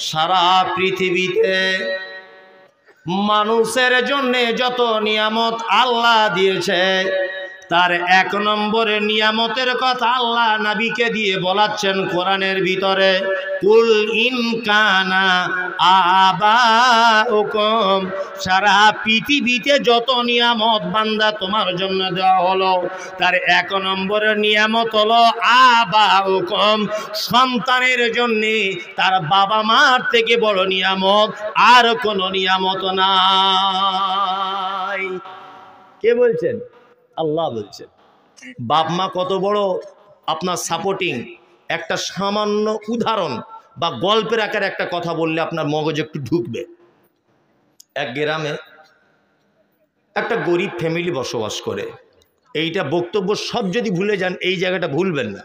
সারা পৃথিবীতে মানুষের জন্য যত নিয়ামত আল্লাহ দিয়েছে তার এক নম্বরে নিয়ামতের কথা আল্লাহ নবীকে দিয়ে বলাচ্ছেন কোরআনের ভিতরে, কুল ইন কানা আবাউকুম, সারা পৃথিবীতে যত নিয়ামত বান্দা তোমার জন্য দেওয়া হলো তার এক নম্বরের নিয়ামত হলো আবাউকুম, সন্তানের জন্য তার বাবা মার থেকে বড় নিয়ামত আর কোনো নিয়ামত নাই। কে বলছেন? আল্লাহ বলছেন। বাপ মা কত বড় আপনার সাপোর্টিং, একটা সামান্য উদাহরণ বা গল্পের আকারে একটা কথা বললে আপনার মগজে একটু ঢুকবে। এক গ্রামে একটা গরিব ফ্যামিলি বসবাস করে। এইটা বক্তব্য সব যদি ভুলে যান এই জায়গাটা ভুলবেন না,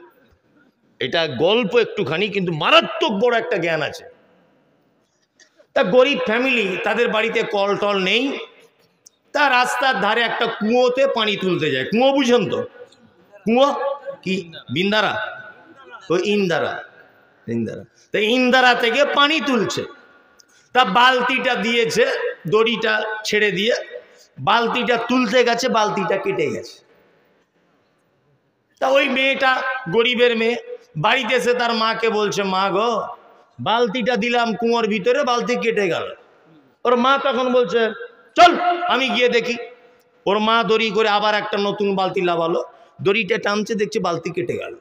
এটা গল্প একটুখানি কিন্তু মারাত্মক বড় একটা জ্ঞান আছে। তা গরিব ফ্যামিলি, তাদের বাড়িতে কল টল নেই, তা রাস্তার ধারে একটা কুয়োতে পানি তুলতে যায়। কুয়ো বুঝেন তো? কুয়ো কি বিন্দারা, ওই ইন্দারা, তা ইন্দারা থেকে পানি তুলছে। তা বালতিটা দিয়েছে, দড়িটা ছেড়ে দিয়ে বালতিটা তুলতে গেছে, বালতিটা কেটে গেছে। তা ওই মেয়েটা, গরিবের মেয়ে, বাড়িতে এসে তার মাকে বলছে, মা গো বালতিটা দিলাম কুয়োর ভিতরে, বালতি কেটে গেল। ওর মা তখন বলছে, চল আমি গিয়ে দেখি। ওর মা দড়ি করে আবার একটা নতুন বালতি লাগালো, দড়িটা টানছে, দেখছে বালতি কেটে গেল।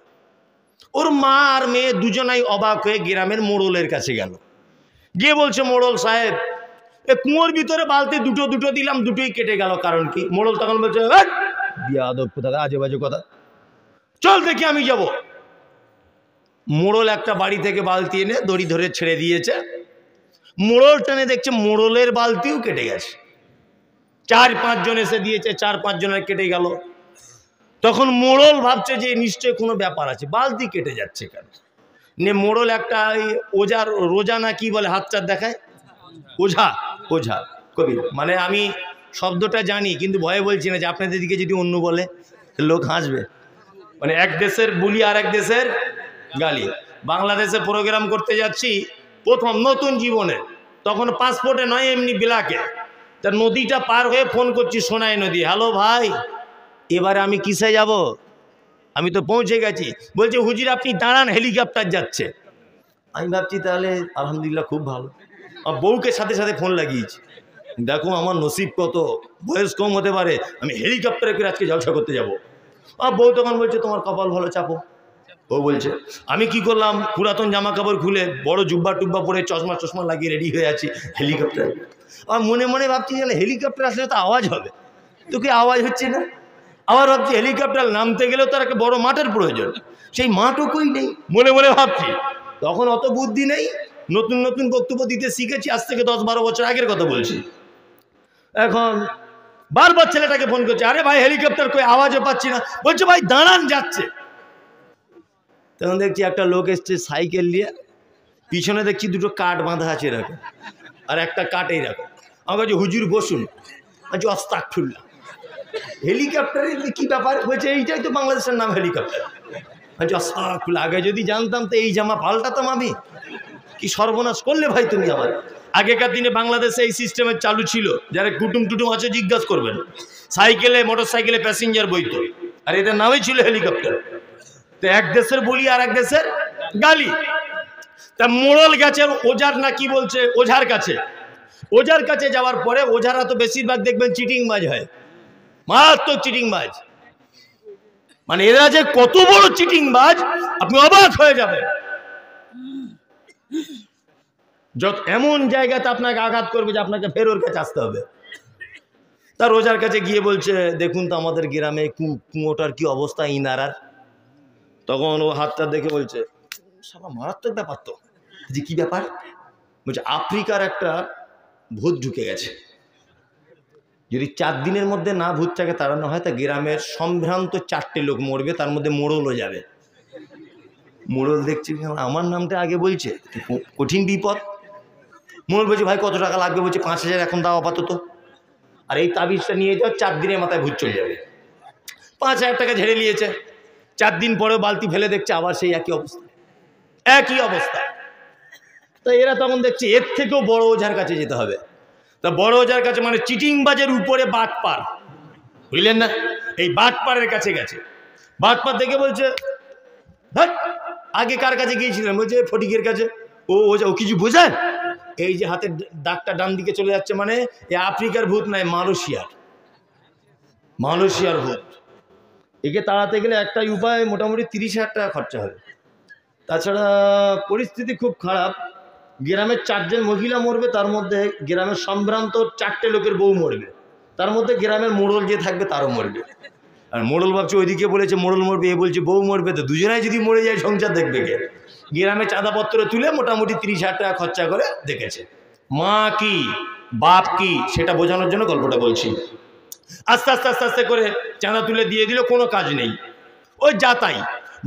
ওর মা আর মেয়ে দুজনাই অবাক হয়ে গ্রামের মোড়লের কাছে গেল, গিয়ে বলছে, মোড়ল সাহেব এ কুয়োর ভিতরে বালতি দুটো দুটো দিলাম, দুটোই কেটে গেল, কারণ কি? মোড়ল তখন বলছে, বিয়াদব কোথাকার, আজে বাজে কথা, চল দেখি আমি যাব। মোড়ল একটা বাড়ি থেকে বালতি এনে দড়ি ধরে ছেড়ে দিয়েছে। মোড়ল টেনে দেখছে মোড়লের বালতিও কেটে গেছে। 4-5 জন এসে দিয়েছে, 4-5 জনের কেটে গেল। তখন মোড়ল ভাবছে যে নিশ্চয় কোনো ব্যাপার আছে, বালতি কেটে যাচ্ছে কেন? নে মোড়ল একটা ওজার, রোজা না কি বলে, হাত চার দেখায়, ওঝা, ওঝা কবি, মানে আমি শব্দটা জানি কিন্তু ভয়ে বলছি না যে আপনাদের দিকে যদি অন্য বলে লোক হাসবে। মানে এক দেশের বুলি আর এক দেশের গালি। বাংলাদেশে প্রোগ্রাম করতে যাচ্ছি প্রথম নতুন জীবনে, তখন পাসপোর্টে নয় এমনি বিলাকে। তা নদীটা পার হয়ে ফোন করছি, সোনাই নদী, হ্যালো ভাই এবারে আমি কিসে যাব? আমি তো পৌঁছে গেছি। বলছে হুজুর আপনি দাঁড়ান, হেলিকপ্টার যাচ্ছে। আমি ভাবছি তাহলে আলহামদুলিল্লাহ খুব ভালো। আমার বউকে সাথে সাথে ফোন লাগিয়েছি, দেখো আমার নসিব কত, বয়স কম হতে পারে, আমি হেলিকপ্টারে করে আজকে জলসা করতে যাব। আর বউ তখন বলছে তোমার কপাল ভালো, চাপো। ও বলছে আমি কি করলাম, পুরাতন জামা কাপড় খুলে বড় জুব্বা টুব্বা পরে চশমা টশমা লাগিয়ে রেডি হয়ে আছি হেলিকপ্টার। আর মনে মনে ভাবছি হেলিকপ্টার আসলে তো আওয়াজ হবে, তো কি আওয়াজ হচ্ছে না। আবার ভাবছি হেলিকপ্টার নামতে গেলেও তার একটা বড় মাঠের প্রয়োজন, সেই মাঠও কই নেই, মনে মনে ভাবছি। তখন অত বুদ্ধি নেই, নতুন নতুন বক্তব্য দিতে শিখেছি, আজ থেকে 10-12 বছর আগের কথা বলছি। এখন বারবার ছেলেটাকে ফোন করছে, আরে ভাই হেলিকপ্টার কই, আওয়াজও পাচ্ছি না। বলছে ভাই দাঁড়ান, যাচ্ছে। তখন দেখছি একটা লোক এসছে সাইকেল নিয়ে, পিছনে দেখছি দুটো কাঠ বাঁধা আছে এরকম, আর একটা কাঠেই রাখো। আমার কাছে হুজুর বসুন, আচ্ছা আস্তাগফিরুল্লাহ। হেলিকপ্টারে কি ব্যাপার? বলছে এইটাই তো বাংলাদেশের নাম হেলিকপ্টার। আচ্ছা আস্তাগফিরুল্লাহ, আগে যদি জানতাম তো এই জামা পাল্টাতাম আমি। কি সর্বনাশ করলে ভাই তুমি আমার। আগেকার দিনে বাংলাদেশে এই সিস্টেমের চালু ছিল, যারা কুটুম টুটুম আছে জিজ্ঞাসা করবেন, সাইকেলে মোটর সাইকেলে প্যাসেঞ্জার বইতো, আর এদের নামই ছিল হেলিকপ্টার। তো এক দেশের বলি আর এক দেশের গালি। তা মোড়ল গেছে ওঝার না কি বলছে, ওঝার কাছে। ওঝার কাছে যাওয়ার পরে ওঝারা তো বেশিরভাগ দেখবেন চিটিংবাজ হয়, মারাত্মক চিটিংবাজ। মানে এরা যে কত বড় চিটিংবাজ আপনি অবাক হয়ে যাবেন। যত এমন জায়গাতে আপনাকে আঘাত করবে যে আপনাকে ফের ওর কাছে আসতে হবে। তার ওঝার কাছে গিয়ে বলছে দেখুন তো আমাদের গ্রামে কুয়োটার কি অবস্থা ইনারার। তখন ও হাতটা দেখে বলছে সাবা মারাত্মক ব্যাপার তো। যে কি ব্যাপার? বলছে আফ্রিকার একটা ভূত ঢুকে গেছে, যদি 4 দিনের মধ্যে না ভূতটাকে তাড়ানো হয় তা গ্রামের সম্ভ্রান্ত 4টে লোক মরবে, তার মধ্যে মোড়লও যাবে। মোড়ল দেখছি আমার নামটা আগে বলছে, কঠিন বিপদ। মোড়ল বলছে ভাই কত টাকা লাগবে? বলছে 5000 এখন দাও আপাতত, আর এই তাবিজটা নিয়ে যাও, 4 দিনের মাথায় ভূত চলে যাবে। 5000 টাকা ঝেড়ে নিয়েছে। 4 দিন পরেও বালতি ফেলে দেখছে আবার সেই একই অবস্থা, একই অবস্থা। তা এরা তখন দেখছে এর থেকেও বড় ওঝার কাছে যেতে হবে। তা বড় ওঝার কাছে মানে চিটিংবাজের উপরে বাটপার, বুঝলেন না, এই বাটপারের কাছে গেছে। বাটপার দেখে বলছে আগে কার কাছে গিয়েছিলেন? বলছে ফটিকের কাছে। ও ওঝা, ও কিছু বোঝেন? এই যে হাতের দাগটা ডান দিকে চলে যাচ্ছে মানে এ আফ্রিকার ভূত নয়, মালয়েশিয়ার ভূত। একে তাড়াতে গেলে একটাই উপায়, মোটামুটি 30,000 টাকা খরচা হবে। তাছাড়া পরিস্থিতি খুব খারাপ, গ্রামের 4 জন মহিলা মরবে, তার মধ্যে গ্রামের সম্ভ্রান্ত 4টে লোকের বউ মরবে, তার মধ্যে গ্রামের মোড়ল যে থাকবে তারও মরবে। আর মোড়ল ভাবছে ওইদিকে বলেছে মোড়ল মরবে, এ বলছে বউ মরবে, তো দুজনাই যদি মরে যায় সংসার দেখবে কে? গ্রামে চাঁদাপত্র তুলে মোটামুটি 30,000 টাকা খরচা করে দেখেছে। মা কি বাপ কি সেটা বোঝানোর জন্য গল্পটা বলছি। আস্তে আস্তে আস্তে আস্তে করে চাঁদা তুলে দিয়ে দিল, কোনো কাজ নেই, ওই যাতাই।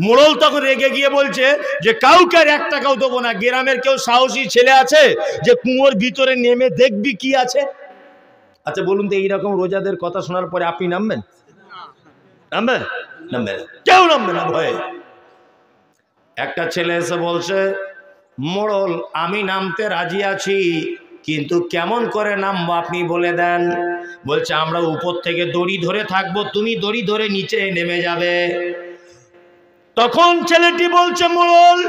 মোড়ল তখন রেগে গিয়ে বলছে যে কাউকে 1 টাকাও দেবো না। গ্রামের কেউ সাহসী ছেলে আছে যে কুয়োর ভিতরে নেমে দেখবি কি আছে? আচ্ছা বলুন তো, এইরকম রোজাদের কথা শোনার পরে আপনি নামবেন? নামবেন? নামবেন? কেউ নামবে না ভয়ে। একটা ছেলে এসে বলছে মোড়ল আমি নামতে রাজি আছি, কিন্তু কেমন করে নামবো আপনি বলে দেন। বলছে আমরা উপর থেকে দড়ি ধরে থাকবো, তুমি দড়ি ধরে নিচে নেমে যাবে। তখন ছেলেটি বলছে মোড়ল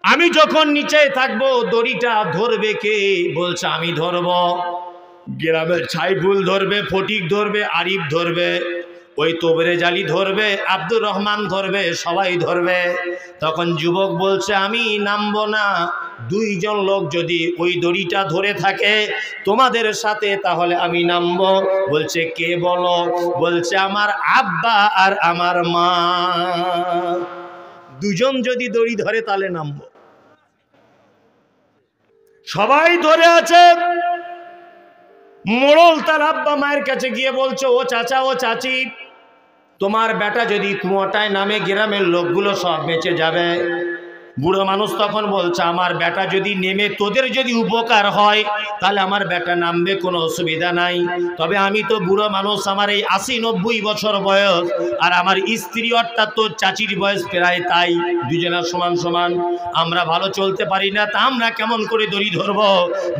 আমি যখন নিচে থাকবো দড়িটা ধরবে কে? বলছে আমি ধরবো। গ্রামের ছাইফুল ধরবে, ফটিক ধরবে, আরিফ ধরবে, ওই তোবরে জালি ধরবে, আব্দুর রহমান ধরবে, সবাই ধরবে। তখন যুবক বলছে আমি নামবো না, 2 জন লোক যদি ওই দড়িটা ধরে থাকে তোমাদের সাথে তাহলে আমি নামবো। বলছে কে বলো? বলছে আমার আব্বা আর আমার মা, 2 জন যদি দড়ি ধরে তাহলে নামবো। সবাই ধরে আছে। মোড়ল তার আব্বা মায়ের কাছে গিয়ে বলছে ও চাচা ও চাচি, তোমার বেটা যদি কুয়োটায় নামে গ্রামের লোকগুলো সব বেঁচে যাবে। বুড়ো মানুষ তখন বলছে আমার বেটা যদি নেমে তোদের যদি উপকার হয় তাহলে আমার বেটা নামবে, কোনো অসুবিধা নাই। তবে আমি তো বুড়ো মানুষ, আমার এই 80-90 বছর বয়স, আর আমার স্ত্রী অর্থাৎ তোর চাচির বয়স প্রায় তাই, দুজনের সমান সমান, আমরা ভালো চলতে পারি না, তা আমরা কেমন করে দড়ি ধরবো?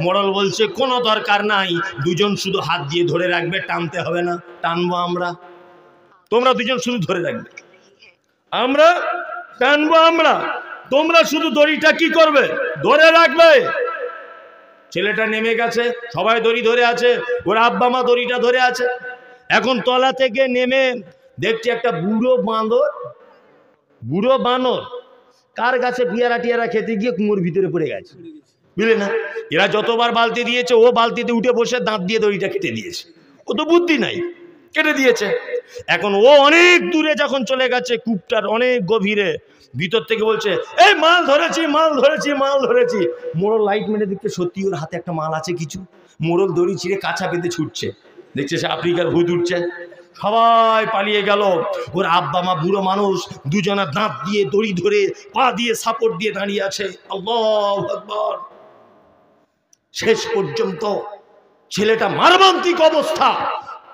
মোড়ল বলছে কোনো দরকার নাই, 2 জন শুধু হাত দিয়ে ধরে রাখবে, টানতে হবে না, টানবো আমরা, তোমরা 2 জন শুধু ধরে রাখবে, আমরা টানবো, আমরা, তোমরা শুধু দড়িটা কি করবে? ধরে রাখবে। ছেলেটা নেমে গেছে, সবাই দড়ি ধরে আছে, ওর আব্বা মা দড়িটা ধরে আছে। এখন তলা থেকে নেমে দেখছি একটা বুড়ো বানর কার গাছে পিয়ারা টিয়ারা খেতে গিয়ে কুয়োর ভিতরে পড়ে গেছে, বুঝলে না? এরা যতবার বালতি দিয়েছে ও বালতিতে উঠে বসে দাঁত দিয়ে দড়িটা কেটে দিয়েছে, ও তো বুদ্ধি নাই, কেটে দিয়েছে। এখন ও অনেক দূরে যখন চলে গেছে, কূপটার অনেক গভীরে, ভিতর থেকে বলছে এই মাল ধরেছি, মাল ধরেছি, মাল ধরেছি। মোড়ল লাইট মেরে দেখতে সত্যি ওর হাতে একটা মাল আছে কিছু। মোড়ল দড়ি ছিঁড়ে কাছা পেতে ছুটছে, দেখছে সে আফ্রিকার ভূত উঠছে। সবাই পালিয়ে গেল। ওর আব্বা মা বুড়ো মানুষ, 2 জনের দাঁত দিয়ে দড়ি ধরে পা দিয়ে সাপোর্ট দিয়ে দাঁড়িয়ে আছে। আল্লাহু আকবার। শেষ পর্যন্ত ছেলেটা মারবান্তিক অবস্থা,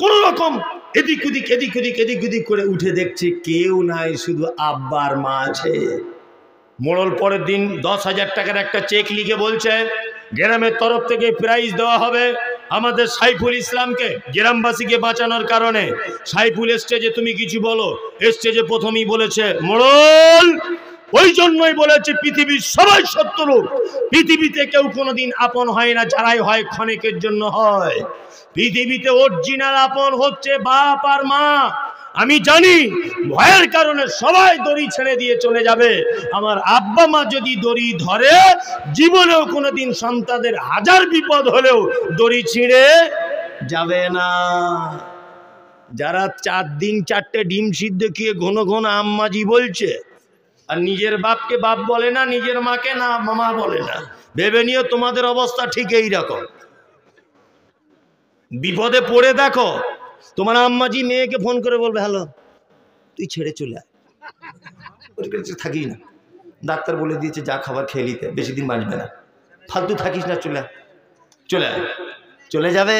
কোন রকম এদিক ওদিক এদিক ওদিক এদিক ওদিক করে উঠে দেখছে কেউ নাই, শুধু আব্বার মা আছে। মোড়ল পরের দিন 10,000 টাকার একটা চেক লিখে বলছে গ্রামের তরফ থেকে প্রাইজ দেওয়া হবে আমাদের সাইফুল ইসলামকে, গ্রামবাসীকে বাঁচানোর কারণে। সাইফুল স্টেজে তুমি কিছু বলো। স্টেজে প্রথমেই বলেছে মোড়ল ওই জন্যই বলেছে পৃথিবীর সবাই শত্রু, পৃথিবীতে কেউ কোনোদিন আপন হয় না, যারাই হয় ক্ষণিকের জন্য হয়। পৃথিবীতে অরিজিনাল আপন হচ্ছে বাপ আর মা। আমি জানি ভয়ের কারণে সবাই দড়ি ছেড়ে দিয়ে চলে যাবে, আমার আব্বা মা যদি দড়ি ধরে জীবনেও কোনোদিন সন্তানদের 1000 বিপদ হলেও দড়ি ছিঁড়ে যাবে না। যারা 4 দিন 4টে ডিম সিদ্ধ খেয়ে ঘন ঘন আম্মাজি বলছে, আর নিজের বাপকে বাপ বলে না, নিজের মাকে না মামা বলে না, ভেবে নিও তোমাদের অবস্থা ঠিক এই রকম। বিপদে পড়ে দেখো, তোমার আম্মাজি মেয়েকে ফোন করে বলবে হ্যালো তুই ছেড়ে চলে আয়, থাকিস না, ডাক্তার বলে দিয়েছে যা খাবার খেয়ে নিতে, বেশি দিন বাঁচবে না, ফালতু থাকিস না, চলে আয়, চলে যাবে।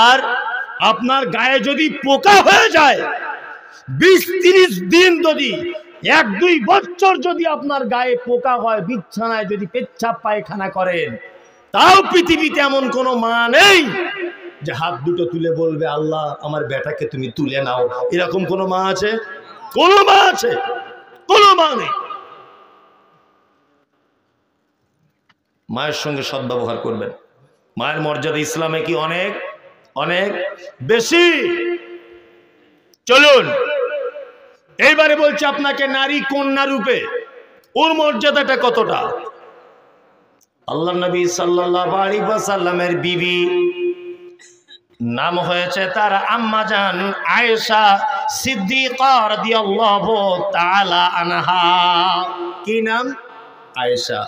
আর আপনার গায়ে যদি পোকা হয়ে যায়, 20-30 দিন যদি 1-2 বছর যদি আপনার গায়ে পোকা হয়, বিছানায় যদি পেচ্ছাপ পায়খানা করেন, তাও পৃথিবীতে এমন কোনো মা নেই যে হাত দুটো তুলে বলবে আল্লাহ আমার বেটাকে তুমি তুলে নাও। এরকম কোনো মা আছে? কোনো মা আছে? কোনো মা নেই। মায়ের সঙ্গে সদ্ব্যবহার করবেন। মায়ের মর্যাদা ইসলামে কি অনেক অনেক বেশি। চলুন এইবারে বলছি আপনাকে নারী কন্যা রূপে ওর মর্যাদাটা কতটা। আল্লাহ নবী সাল্লাল্লাহু আলাইহি ওয়াসাল্লামের বিবি নাম হয়েছে তার আম্মা জান আয়েশা সিদ্দিকা রাদিয়াল্লাহু তাআলা আনহা। কি নাম? আয়েশা।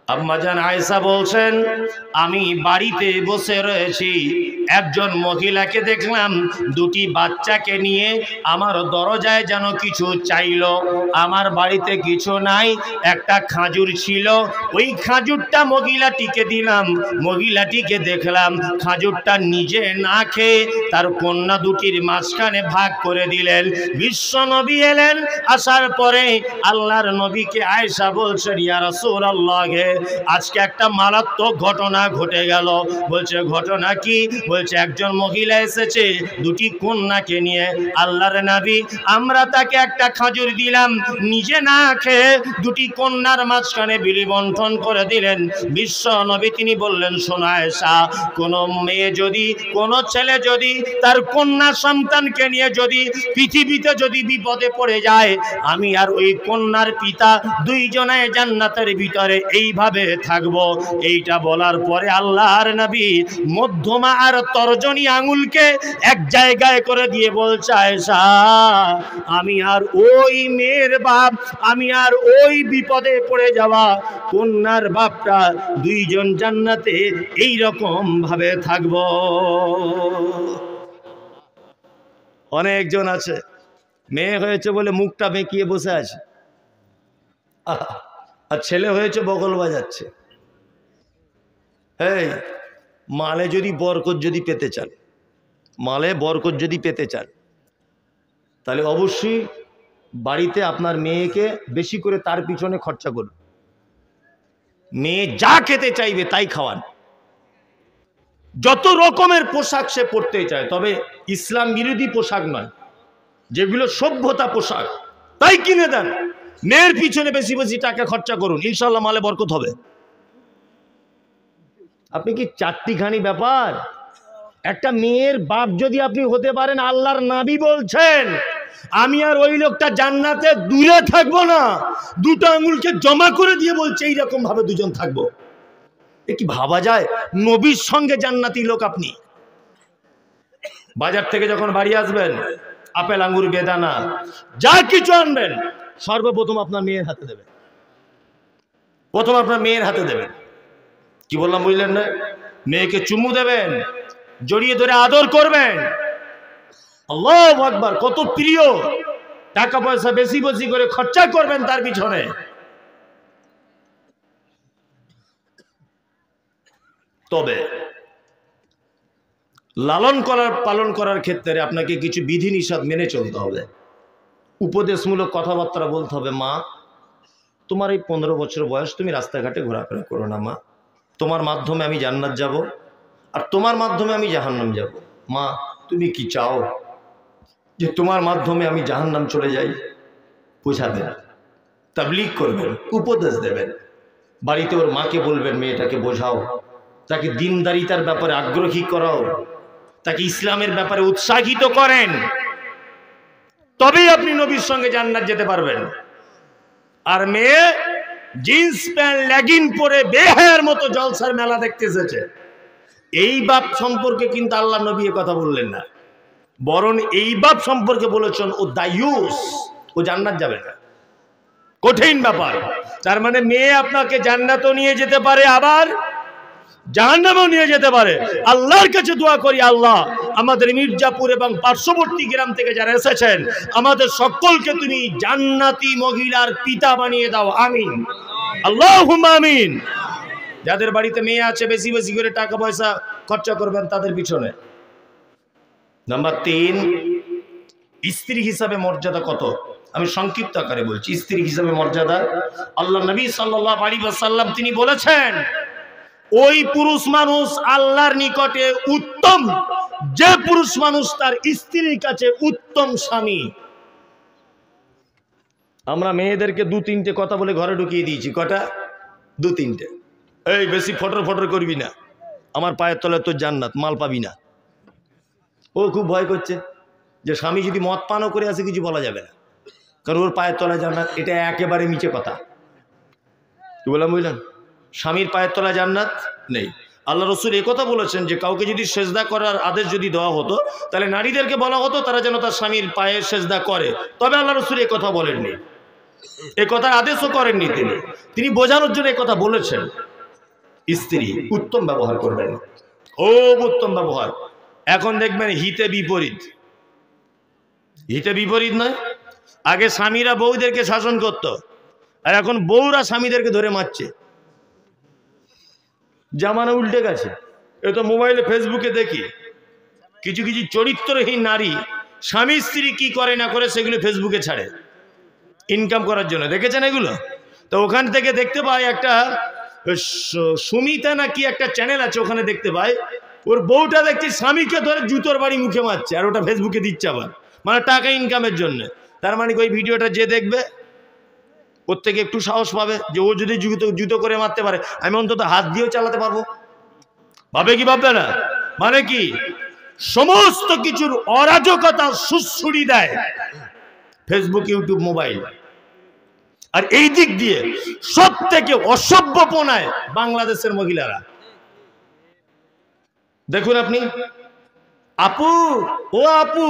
আম্মা জান আয়েশা বলছেন, আমি বাড়িতে বসে রয়েছি, একজন মহিলাকে দেখলাম দুটি বাচ্চাকে নিয়ে আমার দরজায় যেন কিছু চাইলো। আমার বাড়িতে কিছু নাই, একটা খাজুর ছিল, ওই খাজুরটা মহিলাটিকে দিলাম। মহিলাটিকে দেখলাম খাজুরটা নিজে না খেয়ে তার কন্যা দুটির মাঝখানে ভাগ করে দিলেন। বিশ্ব নবী এলেন, আসার পরে আল্লাহর নবীকে আয়েশা বলছেন, ইয়া রাসূলুল্লাহ, আজকে একটা মারাত্মক ঘটনা ঘটে গেল। বলছে ঘটনা কি? বলছে একজন মহিলা এসেছে দুটি কন্যাকে নিয়ে। আল্লাহর নবী আমরা তাকে একটা খাজুর দিলাম, নিজে না খেয়ে দুটি কন্যার মাঝখানে বিলি বন্টন করে দিলেন। বিশ্ব নবী তিনি বললেন, শোনো আয়েশা, কোনো মেয়ে যদি, কোনো ছেলে যদি তার কন্যা সন্তানকে নিয়ে যদি পৃথিবীতে যদি বিপদে পড়ে যায়, আমি আর ওই কন্যার পিতা দুইজনে জান্নাতের ভিতরে এইভাবে থাকবো। এইটা বলার পরে আল্লাহর নবী মধ্যমা আর তর্জনী আঙুলকে এক জায়গায় করে দিয়ে বলছে, আয়েশা, আমি আর ওই মেয়ের বাপ, আমি আর ওই বিপদে পড়ে যাওয়া কন্যার বাপটা দুইজন জান্নাতে এই রকম ভাবে থাকবো। অনেকজন আছে মেয়ে হয়েছে বলে মুখটা বেঁকিয়ে বসে আছে, আর ছেলে হয়েছে বগল বাজাচ্ছে। এই মালে যদি বরকত যদি পেতে চান, মালে বরকত যদি পেতে চান, তাহলে অবশ্যই বাড়িতে আপনার মেয়েকে বেশি করে তার পিছনে খরচা করুন। মেয়ে যা খেতে চাইবে তাই খাওয়ান। যত রকমের পোশাক সে পরতে চায়, তবে ইসলাম বিরোধী পোশাক নয়, যেগুলো সভ্যতা পোশাক তাই কিনে দেন। মেয়ের পিছনে বেশি বেশি টাকা খরচা করুন, ইনশাল্লাহ মালে বরকত হবে। আপনি কি চারটিখানি ব্যাপার। একটা মেয়ের বাপ যদি আপনি হতে পারেন, আল্লাহর নবী বলছেন আমি আর ওই লোকটা জান্নাতে দূরে থাকবো না, দুটো আঙুলকে জমা করে দিয়ে বলছে এইরকম ভাবে দুজন থাকবো। এ কি ভাবা যায়? নবীর সঙ্গে জান্নাতি লোক। আপনি বাজার থেকে যখন বাড়ি আসবেন, আপেল আঙ্গুর বেদানা যা কিছু আনবেন, সর্বপ্রথম আপনার মেয়ের হাতে দেবেন। প্রথম আপনার মেয়ের হাতে দেবেন। কি বললাম বুঝলেন না? মেয়েকে চুমু দেবেন, জড়িয়ে ধরে আদর করবেন। আল্লাহু আকবার, কত প্রিয়। টাকা পয়সা বেশি বেশি করে খরচা করবেন তার পিছনে। তবে লালন করার পালন করার ক্ষেত্রে আপনাকে কিছু বিধিনিষেধ মেনে চলতে হবে। উপদেশমূলক কথাবার্তা বলতে হবে। মা, তোমার এই 15 বছর বয়স, তুমি রাস্তাঘাটে ঘোরাফেরা করো না মা, তোমার মাধ্যমে আমি জান্নাত যাব, আর তোমার মাধ্যমে আমি জাহান্নাম যাব। মা, তুমি কি চাও যে তোমার মাধ্যমে আমি জাহান্নাম চলে যাই? বোঝাবেন, তাবলীগ করবেন, উপদেশ দেবেন। বাড়িতে ওর মাকে বলবেন, মেয়েটাকে বোঝাও, তাকে দিনদারিতার ব্যাপারে আগ্রহী করাও, তাকে ইসলামের ব্যাপারে উৎসাহিত করেন, তবেই আপনি নবীর সঙ্গে জান্নাত যেতে পারবেন। আর মেয়ে জিন্স প্যান্ট লেগিন পরে বেহায়ার মতো জলসার মেলা দেখতে এসেছে, এই বাপ সম্পর্কে কিন্তু আল্লাহ নবী কথা বললেন না, বরং এই বাপ সম্পর্কে বলেছেন ও দায়ুস, ও জান্নাত যাবে না। কঠিন ব্যাপার। তার মানে মেয়ে আপনাকে জান্নাতও নিয়ে যেতে পারে, আবার জাহান্নামেও নিয়ে যেতে পারে। আল্লাহর কাছে দোয়া করি, আল্লাহ আমাদের মির্জাপুর এবং পার্শ্ববর্তী গ্রাম থেকে যারা এসেছেন, আমাদের সকলকে তুমি জান্নাতি মহিলার পিতা বানিয়ে দাও, আমিন, আল্লাহুম্মা আমিন। যাদের বাড়িতে মেয়ে আছে, বেশি বেশি করে টাকা পয়সা খরচা করবেন তাদের পিছনে। নাম্বার 3, স্ত্রী হিসাবে মর্যাদা কত? আমি সংক্ষিপ্ত আকারে বলছি। স্ত্রী হিসেবে মর্যাদা আল্লাহ নবী সাল্লাল্লাহু আলাইহি ওয়াসাল্লাম তিনি বলেছেন, ওই পুরুষ মানুষ আল্লাহর নিকটে উত্তম যে পুরুষ মানুষ তার স্ত্রীর কাছে উত্তম স্বামী। আমরা মেয়েদেরকে 2-3টে কথা বলে ঘরে ঢুকিয়ে দিয়েছি। কটা? 2-3টে। এই বেশি ফটর ফটর করবি না, আমার পায়ের তলায় তোর জান্নাত, মাল পাবি না। ও খুব ভয় করছে যে স্বামী যদি মদ পানও করে আসে কিছু বলা যাবে না, কারণ ওর পায়ের তলায় জান্নাত। এটা একেবারে মিছে কথা। কি বললাম বুঝলেন? স্বামীর পায়ের তলায় জান্নাত নেই। আল্লাহ রসুল একথা বলেছেন যে কাউকে যদি সেজদা করার আদেশ যদি দেওয়া হতো তাহলে নারীদেরকে বলা হতো তারা যেন তার স্বামীর পায়ে সেজদা করে। তবে আল্লাহ রসুল একথা বলেননি, এ কথার আদেশও করেননি। তিনি বোঝানোর জন্য একথা বলেছেন, স্ত্রী উত্তম ব্যবহার করবেন, খুব উত্তম ব্যবহার। এখন দেখবেন হিতে বিপরীত। হিতে বিপরীত নয়, আগে স্বামীরা বউদেরকে শাসন করত, আর এখন বউরা স্বামীদেরকে ধরে মারছে। জামানা উল্টে গেছে। এ তো মোবাইলে ফেসবুকে দেখি কিছু কিছু চরিত্রহীন নারী স্বামী স্ত্রী কি করে না করে সেগুলো ফেসবুকে ছাড়ে ইনকাম করার জন্য। দেখেছেন এগুলো? তো ওখান থেকে দেখতে পাই একটা সুমিতা না কি একটা চ্যানেল আছে, ওখানে দেখতে পাই ওর বউটা দেখছি স্বামীকে ধরে জুতোর বাড়ি মুখে মারছে, আর ওটা ফেসবুকে দিচ্ছে আবার, মানে টাকা ইনকামের জন্য। তার মানে ওই ভিডিওটা যে দেখবে ওর থেকে একটু সাহস পাবে যে ও যদি জুতো করে মারতে পারে, আমি অন্তত হাত দিয়েও চালাতে পারবো। ভাবে কি ভাববে না? মানে কি সমস্ত কিছুর অরাজকতা সুশ্রুড়ি দেয় ফেসবুক, ইউটিউব, মোবাইল। আর এই দিক দিয়ে সব থেকে অসভ্যপনায় বাংলাদেশের মহিলারা। দেখুন আপনি, আপু ও আপু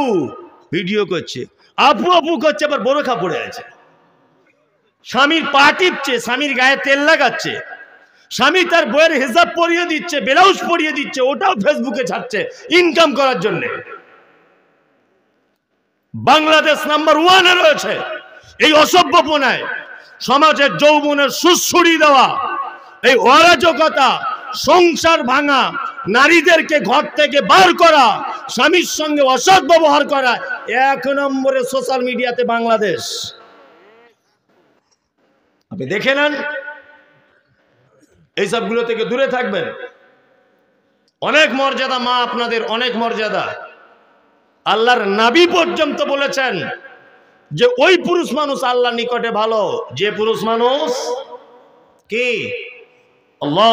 ভিডিও করছে, আপু আপু করছে, আবার বোরখা পড়ে আছে, স্বামীর পা টিপছে, স্বামীর গায়ে তেল লাগাচ্ছে, স্বামী তার বইয়ের হিজাব পরিয়ে দিচ্ছে, ব্লাউজ পরিয়ে দিচ্ছে, ওটাও ফেসবুকে ছাড়ছে ইনকাম করার জন্য। বাংলাদেশ নাম্বার 1-এ রয়েছে এই অসভ্যপনায়। সমাজের যৌবনের সুশ্রুড়ি দেওয়া, এই অরাজকতা, সংসার ভাঙা, নারীদেরকে ঘর থেকে বার করা, স্বামীর সঙ্গে অসৎ ব্যবহার করা 1 নম্বরে সোশ্যাল মিডিয়াতে বাংলাদেশ। আপনি দেখে নেন, এইসবগুলো থেকে দূরে থাকবেন। অনেক মর্যাদা মা আপনাদের, অনেক মর্যাদা। আল্লাহর নবী পর্যন্ত বলেছেন যে ওই পুরুষ মানুষ আল্লাহর নিকটে ভালো যে পুরুষ মানুষ কি আল্লাহ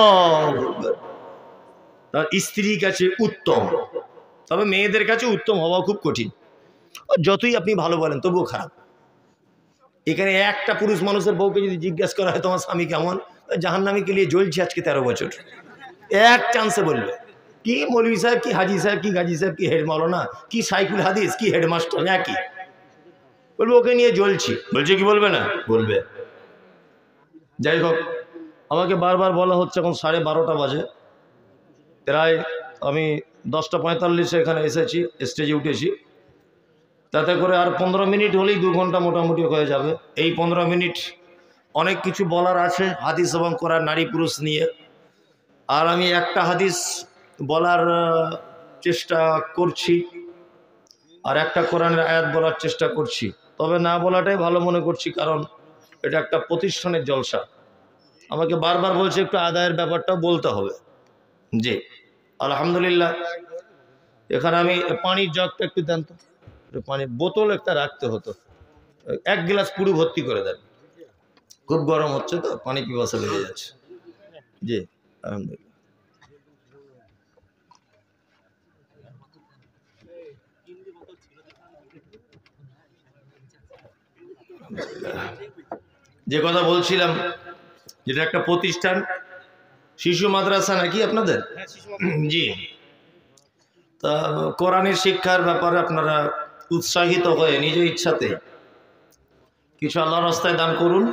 তার স্ত্রীর কাছে উত্তম। তবে মেয়েদের কাছে উত্তম হওয়া খুব কঠিন, যতই আপনি ভালো বলেন তবুও খারাপ। এখানে একটা পুরুষ মানুষের বউকে যদি জিজ্ঞাসা করা হয় তোমার স্বামী কেমন, জাহান্নামীকে নিয়ে জ্বলছে আজকে 13 বছর, এক চান্সে বলবে। কি মৌলভী সাহেব, কি হাজি সাহেব, কি গাজী সাহেব, কি হেড মাওলানা, কি সাইকুল হাদিস, কি হেডমাস্টার, একই বলবে ওকে নিয়ে জ্বলছি। বলছে কি বলবে না? বলবে। যাই হোক, আমাকে বারবার বলা হচ্ছে, এখন 12:30 বাজে প্রায়, আমি 10:45 এখানে এসেছি, স্টেজে উঠেছি, তাতে করে আর 15 মিনিট হলেই 2 ঘন্টা মোটামুটি হয়ে যাবে। এই 15 মিনিট অনেক কিছু বলার আছে হাদিস এবং কোরআন, নারী পুরুষ নিয়ে। আর আমি একটা হাদিস বলার চেষ্টা করছি আর একটা কোরআনের আয়াত বলার চেষ্টা করছি, তবে না বলাটাই ভালো মনে করছি, কারণ এটা একটা প্রতিষ্ঠানের জলসা। আমাকে বারবার বলছে একটু আদায়ের ব্যাপারটাও বলতে হবে। জি আলহামদুলিল্লাহ। এখানে আমি পানির জগটা একটু দেন তো, পানির বোতল একটা রাখতে হতো, 1 গ্লাস পুরো ভর্তি করে দেন, খুব গরম হচ্ছে তো, পানি পিপাসা লেগে যাচ্ছে। জি আলহামদুলিল্লাহ। যে কথা বলছিলাম, যেটা একটা প্রতিষ্ঠান, শিশু মাদ্রাসা নাকি আপনাদের? জি। তা কোরআনের শিক্ষার ব্যাপারে আপনারা উৎসাহিত হয়ে নিজ ইচ্ছাতে কিছু আল্লাহর রাস্তায় দান করুন।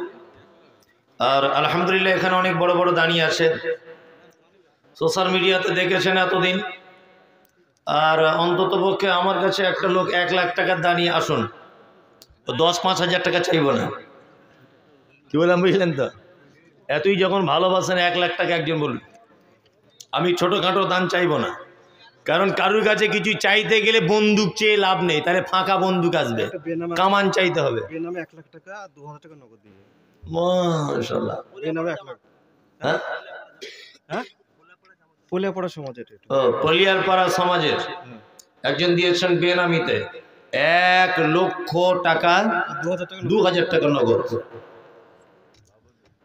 আর আলহামদুলিল্লাহ এখানে অনেক বড় বড় দানি আছে, সোশ্যাল মিডিয়াতে দেখেছেন এতদিন। আর অন্তত পক্ষে আমার কাছে একটা লোক 1 লাখ টাকার দানি আসুন, 10-5 হাজার টাকা চাইব না। কি বললাম বুঝলেন তো? এতই যখন ভালোবাসেন 1 লাখ টাকা একজন বলুন, আমি ছোটোখাটো দান চাইব না, কারণ কারুর কাছে কিছু চাইতে গেলে বন্দুক চেয়ে লাভ নেই, তাহলে ফাঁকা বন্দুক আসবে, কামান চাইতে হবে। 1 লাখ টাকা 2000 টাকা নগদ দিবে। মাশাআল্লাহ। 1 লাখ। হ্যাঁ হ্যাঁ, পলিয়াপাড়া সমাজের। ও পলিয়ারপাড়া সমাজের একজন দিয়েছেন বেনামিতে 1 লক্ষ টাকা 2000 টাকা নগদ।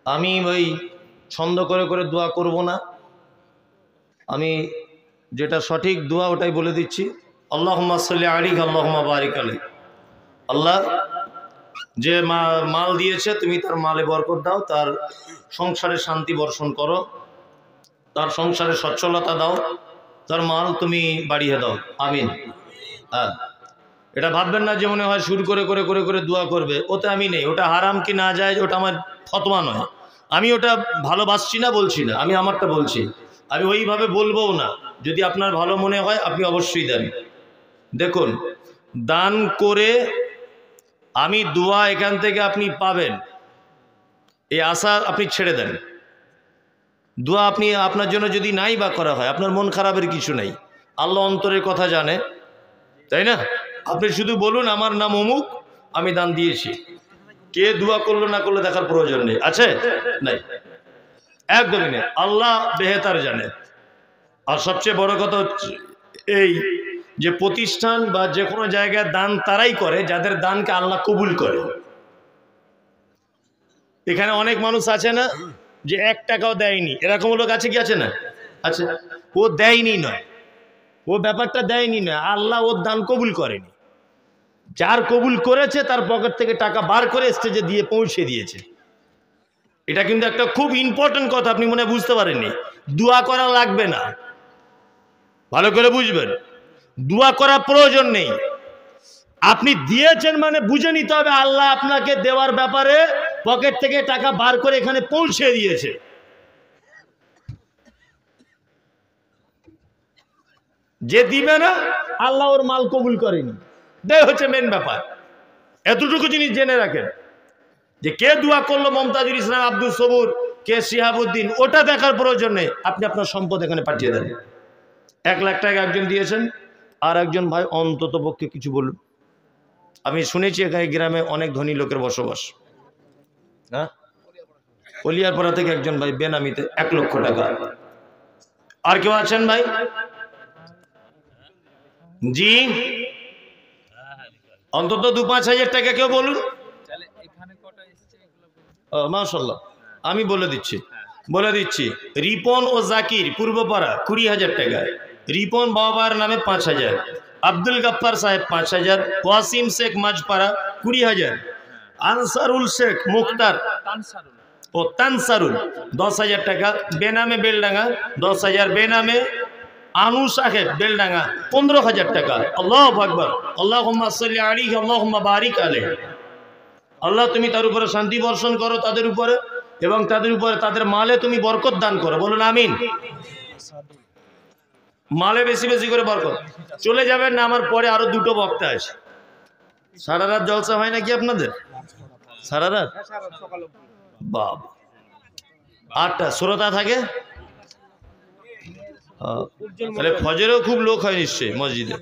আমি ওই ছন্দ করে করে দোয়া করব না, আমি যেটা সঠিক দোয়া ওটাই বলে দিচ্ছি। আল্লাহুম্মা সাল্লি আলাইহি আল্লাহুম্মা বারিক আলাইহি। আল্লাহ যে মাল দিয়েছে তুমি তার মালে বরকত দাও, তার সংসারে শান্তি বর্ষণ করো, তার সংসারে সচ্ছলতা দাও, তার মাল তুমি বাড়িয়ে দাও, আমিন। হ্যাঁ, এটা ভাববেন না যে মনে হয় শুরু করে করে করে করে দোয়া করবে, ওতে আমি নেই। ওটা হারাম কি না যায় ওটা আমার ফতোয়া নয়, আমি ওটা ভালোবাসছি না বলছি না, আমি আমারটা বলছি। আমি ওইভাবে বলবও না, যদি আপনার ভালো মনে হয় আপনি অবশ্যই দেন। দেখুন, দান করে আমি দোয়া এখান থেকে আপনি পাবেন এই আশা আপনি ছেড়ে দেন। দোয়া আপনি আপনার জন্য যদি নাই বা করা হয়, আপনার মন খারাপের কিছু নেই, আল্লাহ অন্তরের কথা জানে, তাই না? আপনি শুধু বলুন আমার নাম অমুক, আমি দান দিয়েছি, কে দোয়া করলো না করলো দেখার প্রয়োজন নেই, আছে নাই, একদমই নেই, আল্লাহ বেহেতার জানে। আর সবচেয়ে বড় কথা হচ্ছে এই যে প্রতিষ্ঠান বা যে কোনো জায়গায় দান তারাই করে যাদের দানকে আল্লাহ কবুল করে। এখানে অনেক মানুষ আছে না যে 1 টাকাও দেয়নি, এরকম লোক আছে কি আছে না? আচ্ছা, ও দেয়নি নয়, ও ব্যাপারটা দেয়নি নয়, আল্লাহ ওর দান কবুল করেনি। যার কবুল করেছে তার পকেট থেকে টাকা বার করে স্টেজে দিয়ে পৌঁছে দিয়েছে। এটা কিন্তু একটা খুব ইম্পর্টেন্ট কথা, আপনি মনে বুঝতে পারেননি। দোয়া করা লাগবে না, ভালো করে বুঝবেন, দোয়া করার প্রয়োজন নেই। আপনি দিয়েছেন মানে বুঝে নিতে হবে আল্লাহ আপনাকে দেওয়ার ব্যাপারে পকেট থেকে টাকা বার করে এখানে পৌঁছে দিয়েছে। যে দিবে না আল্লাহ ওর মাল কবুল করেনি, দেয় হচ্ছে মেন ব্যাপার। এতটুকু জিনিস জেনে রাখেন যে কে দোয়া করলো, মমতাজুল ইসলাম, আব্দুল সবুর, কে শিহাবুদ্দিন, ওটা দেখার প্রয়োজন নেই। আপনি আপনার সম্পদ এখানে পাঠিয়ে দেন। 1 লাখ টাকা একজন দিয়েছেন, আর একজন ভাই অন্তত পক্ষে কিছু বলুন। আমি শুনেছি এখানে গ্রামে অনেক ধনী লোকের বসবাস। হ্যাঁ, কলিয়ারপাড়া থেকে একজন ভাই বেনামিতে 1 লক্ষ টাকা। আর কেউ আছেন ভাই? জি, অন্তত 2-5 হাজার টাকা কেউ বলুন। মাশাআল্লাহ, আমি বলে দিচ্ছি। রিপন ও জাকির পূর্বপাড়া 20,000 টাকা। রিপন বাবার নামে 5,000, আব্দুল গাফফার সাহেব 5,000, ওয়াসিম শেখ মাঝপাড়া 20,000, আনসারুল শেখ মুখতার ও তানসারুল 10,000 টাকা। বেনামে বেলডাঙ্গা 10,000, বেনামে আনু সাহেব বেলডাঙ্গা 15,000 টাকা। আল্লাহু আকবার। আল্লাহুম্মা সাল্লি আলাইহি আল্লাহুম্মা বারিক আলাইহি। আল্লাহ তুমি তার উপরে শান্তি বর্ষণ করো তাদের উপরে, এবং তাদের উপরে তাদের মালে তুমি বরকত দান করো, বলুন আমিন। মালে বেশি বেশি করে বরকত। চলে যাবেন না, আমার পরে আরো 2টো বক্তা আছে। সারা রাত জলসা হয় নাকি আপনাদের? সারা রাত বাবা, 8টা শ্রোতা থাকে, তাহলে ফজরেও খুব লোক হয় নিশ্চয়ই মসজিদে।